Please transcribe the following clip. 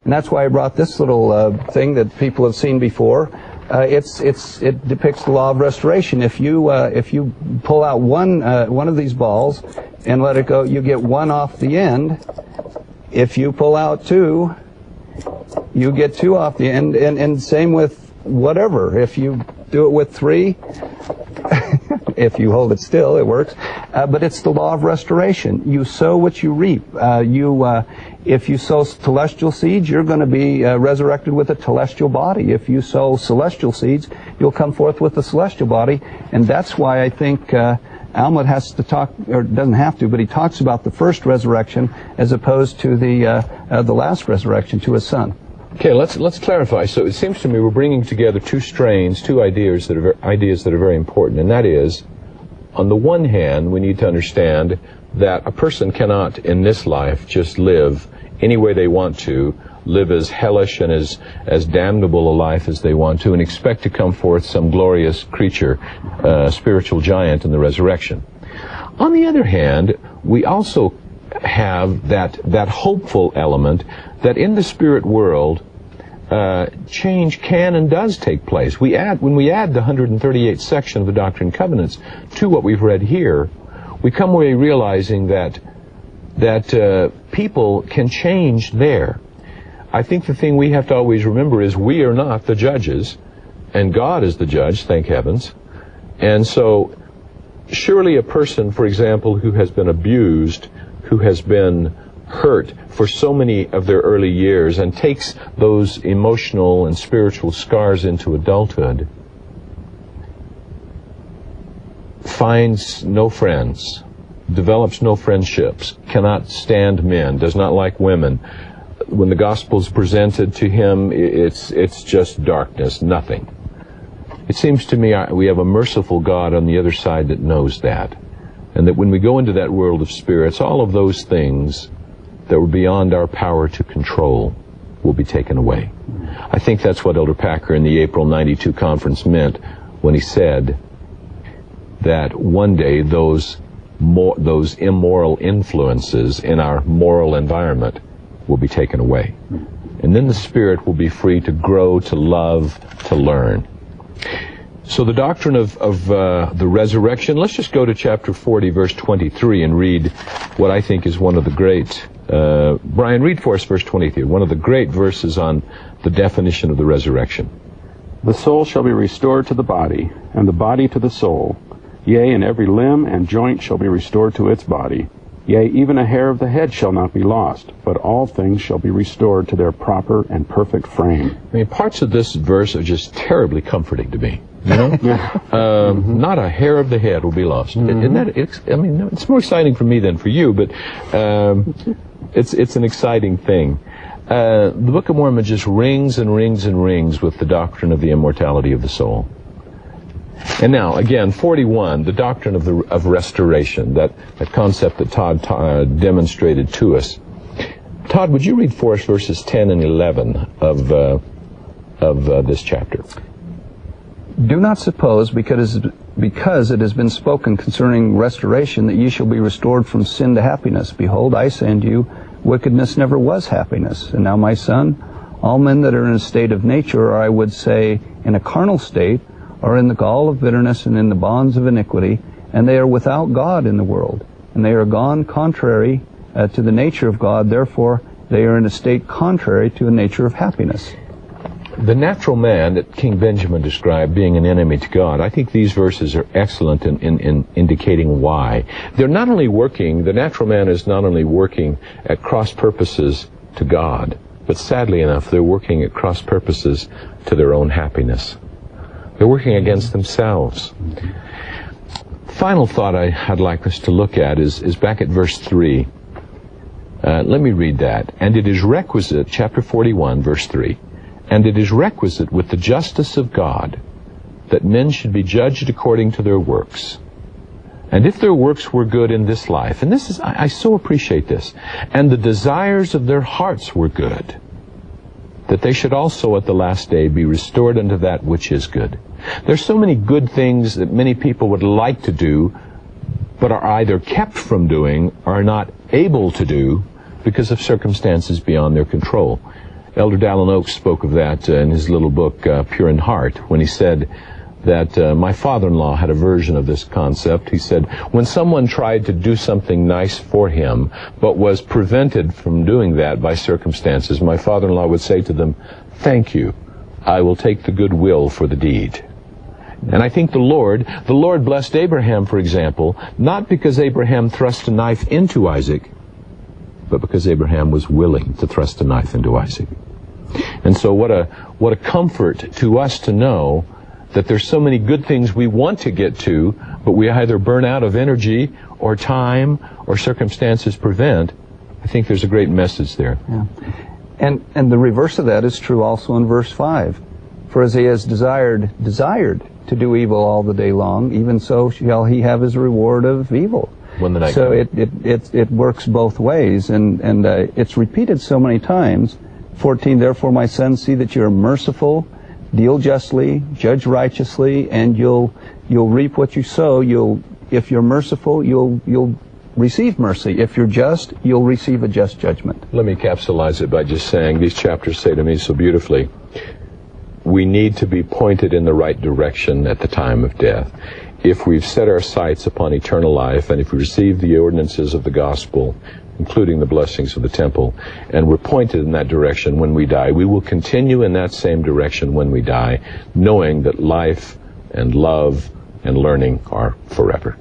And that's why I brought this little thing that people have seen before. It depicts the law of restoration. If you pull out one of these balls and let it go, you get one off the end. If you pull out two, you get two off the end. And same with whatever. If you do it with three, if you hold it still, it works. But it's the law of restoration. You sow what you reap. If you sow telestial seeds, you're going to be resurrected with a telestial body. If you sow celestial seeds, you'll come forth with a celestial body. And that's why I think Alma has to talk, or doesn't have to, but he talks about the first resurrection as opposed to the last resurrection to his son. Okay, let's clarify. So it seems to me we're bringing together two ideas that are very important, and that is, on the one hand, we need to understand that a person cannot in this life just live any way they want to, live as hellish and as damnable a life as they want to, and expect to come forth some glorious creature, spiritual giant in the resurrection. On the other hand, we also have that hopeful element that in the spirit world, change can and does take place. When we add the 138th section of the Doctrine and Covenants to what we've read here, we come away realizing that people can change there. I think the thing we have to always remember is we are not the judges, and God is the judge, thank heavens. And so surely a person, for example, who has been abused, who has been hurt for so many of their early years and takes those emotional and spiritual scars into adulthood, finds no friends, develops no friendships, cannot stand men, does not like women. When the gospel is presented to him, it's just darkness, nothing. It seems to me we have a merciful God on the other side that knows that. And that when we go into that world of spirits, all of those things that were beyond our power to control will be taken away. I think that's what Elder Packer in the April 92 conference meant when he said that one day those immoral influences in our moral environment will be taken away. And then the spirit will be free to grow, to love, to learn. So the doctrine of the resurrection, let's just go to chapter 40, verse 23, and read what I think is one of the great, Brian, read for us verse 23, one of the great verses on the definition of the resurrection. The soul shall be restored to the body, and the body to the soul. Yea, and every limb and joint shall be restored to its body. Yea, even a hair of the head shall not be lost, but all things shall be restored to their proper and perfect frame. I mean, parts of this verse are just terribly comforting to me. You know? Not a hair of the head will be lost. Isn't that, it's more exciting for me than for you, but it's an exciting thing. The Book of Mormon just rings and rings and rings with the doctrine of the immortality of the soul. And now, again, 41, the doctrine of restoration, that concept that Todd demonstrated to us. Todd, would you read for us verses 10 and 11 of this chapter? Do not suppose, because it has been spoken concerning restoration, that ye shall be restored from sin to happiness. Behold, I say unto you, wickedness never was happiness. And now, my son, all men that are in a state of nature, or I would say in a carnal state, are in the gall of bitterness and in the bonds of iniquity, and they are without God in the world, and they are gone contrary to the nature of God. Therefore, they are in a state contrary to a nature of happiness. The natural man that King Benjamin described being an enemy to God, I think these verses are excellent in indicating why. They're not only working, the natural man is not only working at cross purposes to God, but sadly enough, they're working at cross purposes to their own happiness. They're working against themselves. Final thought I'd like us to look at is back at verse 3. Let me read that. And it is requisite, chapter 41, verse 3, and it is requisite with the justice of God that men should be judged according to their works. And if their works were good in this life, and this is, I so appreciate this, and the desires of their hearts were good, that they should also at the last day be restored unto that which is good. There's so many good things that many people would like to do, but are either kept from doing or are not able to do because of circumstances beyond their control. Elder Dallin Oaks spoke of that in his little book, Pure in Heart, when he said that my father-in-law had a version of this concept. He said, when someone tried to do something nice for him, but was prevented from doing that by circumstances, my father-in-law would say to them, "Thank you. I will take the goodwill for the deed." And I think the Lord blessed Abraham, for example, not because Abraham thrust a knife into Isaac, but because Abraham was willing to thrust a knife into Isaac. And so what a comfort to us to know that there's so many good things we want to get to, but we either burn out of energy or time or circumstances prevent. I think there's a great message there. Yeah. And the reverse of that is true also in verse 5. For as he has desired to do evil all the day long, even so shall he have his reward of evil. When the night so comes. it works both ways, and it's repeated so many times. 14, therefore my son, see that you are merciful, deal justly, judge righteously, and you'll reap what you sow. If you're merciful, you'll receive mercy. If you're just, you'll receive a just judgment. Let me capsulize it by just saying, these chapters say to me so beautifully, we need to be pointed in the right direction at the time of death. If we've set our sights upon eternal life, and if we receive the ordinances of the gospel, including the blessings of the temple, and we're pointed in that direction when we die, we will continue in that same direction when we die, knowing that life and love and learning are forever.